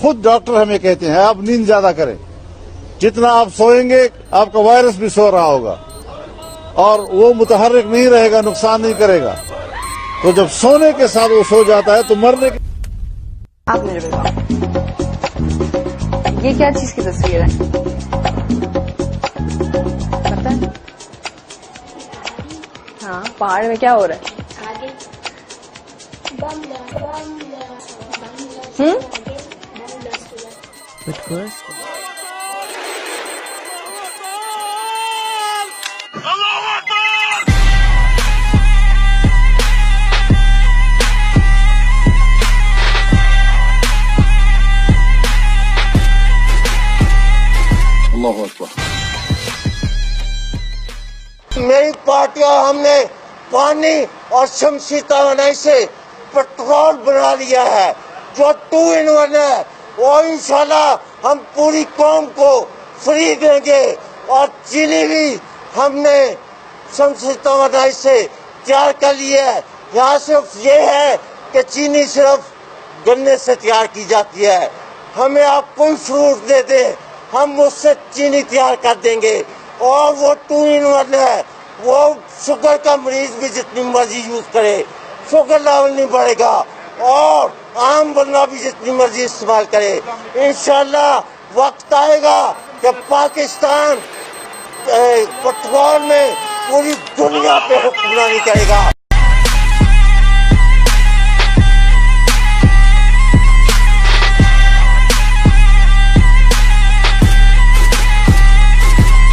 خود ڈاکٹر ہمیں کہتے ہیں آپ نیند زیادہ کریں، جتنا آپ سوئیں گے آپ کا وائرس بھی سو رہا ہوگا اور وہ متحرک نہیں رہے گا، نقصان نہیں کرے گا. تو جب سونے کے ساتھ وہ سو جاتا ہے تو مرنے کے آپ میرے بتاؤ یہ کیا چیز کی تصویر ہے؟ پتہ ہے؟ ہاں پہاڑ میں کیا ہو رہا ہے؟ اللہ اکبر. میری پارٹیاں ہم نے پانی اور شمسی توانائی سے پیٹرول بنا لیا ہے جو 2 in 1 ہے، اور انشاءاللہ ہم پوری قوم کو فری دیں گے. اور چینی بھی ہم نے شمسی توانائی سے تیار کر لی ہے. یہاں صرف یہ ہے کہ چینی صرف گنے سے تیار کی جاتی ہے. ہمیں آپ کوئی فروٹ دے دیں ہم اس سے چینی تیار کر دیں گے. اور وہ 2 in 1 ہے، وہ شوگر کا مریض بھی جتنی مرضی یوز کرے شوگر لیول نہیں بڑھے گا، اور عام بندہ بھی جتنی مرضی استعمال کرے. انشاءاللہ وقت آئے گا کہ پاکستان پیٹرول میں پوری دنیا پہ حکمرانی کرے گا.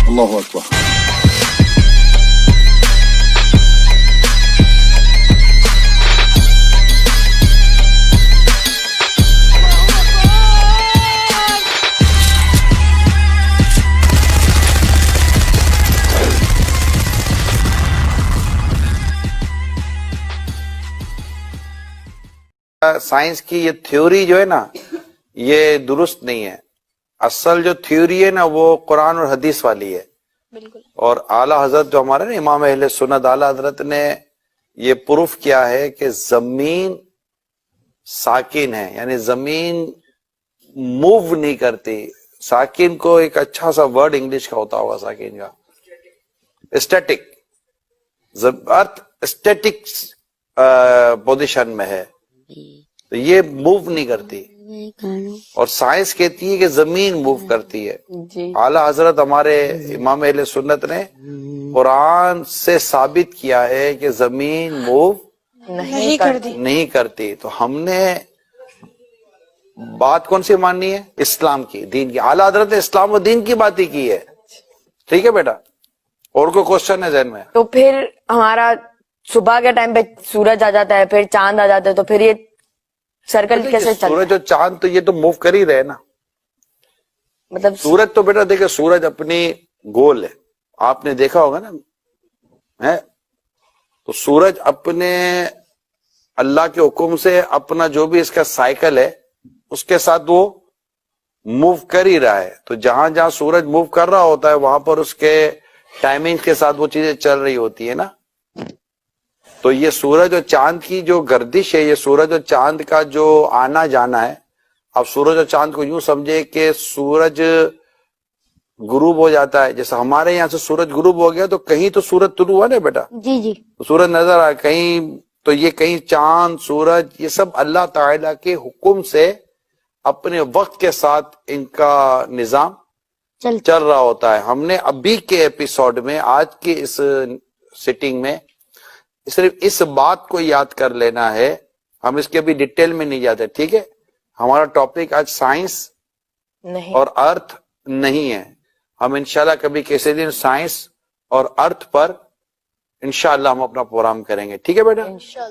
اللہ اکبر. سائنس کی یہ تھیوری جو ہے نا یہ درست نہیں ہے. اصل جو تھیوری ہے نا وہ قرآن اور حدیث والی ہے. بالکل. اور اعلیٰ حضرت جو ہمارے نا امام اہل سنت اعلیٰ حضرت نے یہ پروف کیا ہے کہ زمین ساکن ہے، یعنی زمین موو نہیں کرتی. ساکن کو ایک اچھا سا ورڈ انگلش کا ہوتا ہوگا ساکن کا، اسٹیٹک. ارتھ اسٹیٹک پوزیشن میں ہے تو یہ موو نہیں کرتی. اور سائنس کہتی ہے کہ زمین موو کرتی ہے. اعلیٰ حضرت ہمارے امام اہل سنت نے قرآن سے ثابت کیا ہے کہ زمین موو نہیں کرتی. تو ہم نے بات کون سی ماننی ہے؟ اسلام کی، دین کی. اعلیٰ حضرت نے اسلام و دین کی بات ہی کی ہے. ٹھیک ہے بیٹا، اور کوئی کوشچن ہے ذہن میں؟ تو پھر ہمارا صبح کے ٹائم پہ سورج آ جاتا ہے، پھر چاند آ جاتا ہے، تو پھر یہ سرکل کیسے چلتا ہے؟ سورج اور چاند تو یہ تو موو کر ہی رہے نا. مطلب سورج تو بیٹا دیکھیں سورج اپنی گول ہے، آپ نے دیکھا ہوگا نا ہے. تو سورج اپنے اللہ کے حکم سے اپنا جو بھی اس کا سائیکل ہے اس کے ساتھ وہ موو کر ہی رہا ہے. تو جہاں جہاں سورج موو کر رہا ہوتا ہے وہاں پر اس کے ٹائمنگ کے ساتھ وہ چیزیں چل رہی ہوتی ہے نا. تو یہ سورج اور چاند کی جو گردش ہے، یہ سورج اور چاند کا جو آنا جانا ہے. اب سورج اور چاند کو یوں سمجھے کہ سورج غروب ہو جاتا ہے، جیسے ہمارے یہاں سے سورج غروب ہو گیا تو کہیں تو سورج طلوع ہوا نا بیٹا، جی تو سورج نظر آیا کہیں. تو یہ کہیں چاند سورج یہ سب اللہ تعالیٰ کے حکم سے اپنے وقت کے ساتھ ان کا نظام چل رہا ہوتا ہے. ہم نے ابھی کے ایپیسوڈ میں آج کی اس سیٹنگ میں صرف اس بات کو یاد کر لینا ہے، ہم اس کے ابھی ڈیٹیل میں نہیں جاتے. ٹھیک ہے، ہمارا ٹاپک آج سائنس اور ارتھ نہیں ہے. ہم انشاءاللہ کبھی کسی دن سائنس اور ارتھ پر انشاءاللہ ہم اپنا پروگرام کریں گے. ٹھیک ہے بیٹا؟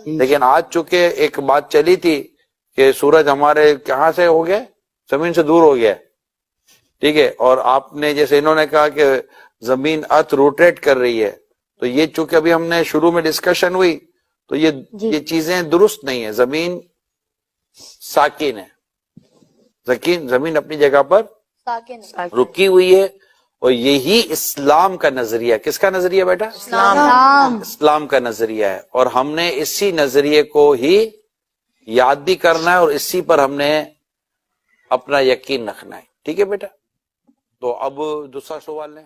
لیکن آج چونکہ ایک بات چلی تھی کہ سورج ہمارے کہاں سے ہو گیا، زمین سے دور ہو گیا. ٹھیک ہے، اور آپ نے جیسے انہوں نے کہا کہ زمین ارتھ روٹیٹ کر رہی ہے، تو یہ چونکہ ابھی ہم نے شروع میں ڈسکشن ہوئی تو یہ چیزیں درست نہیں ہیں. زمین ساکن ہے، زمین اپنی جگہ پر رکی ہوئی ہے. اور یہی اسلام کا نظریہ، کس کا نظریہ بیٹا؟ اسلام کا نظریہ ہے. اور ہم نے اسی نظریے کو ہی یاد بھی کرنا ہے اور اسی پر ہم نے اپنا یقین رکھنا ہے. ٹھیک ہے بیٹا؟ تو اب دوسرا سوال لیں.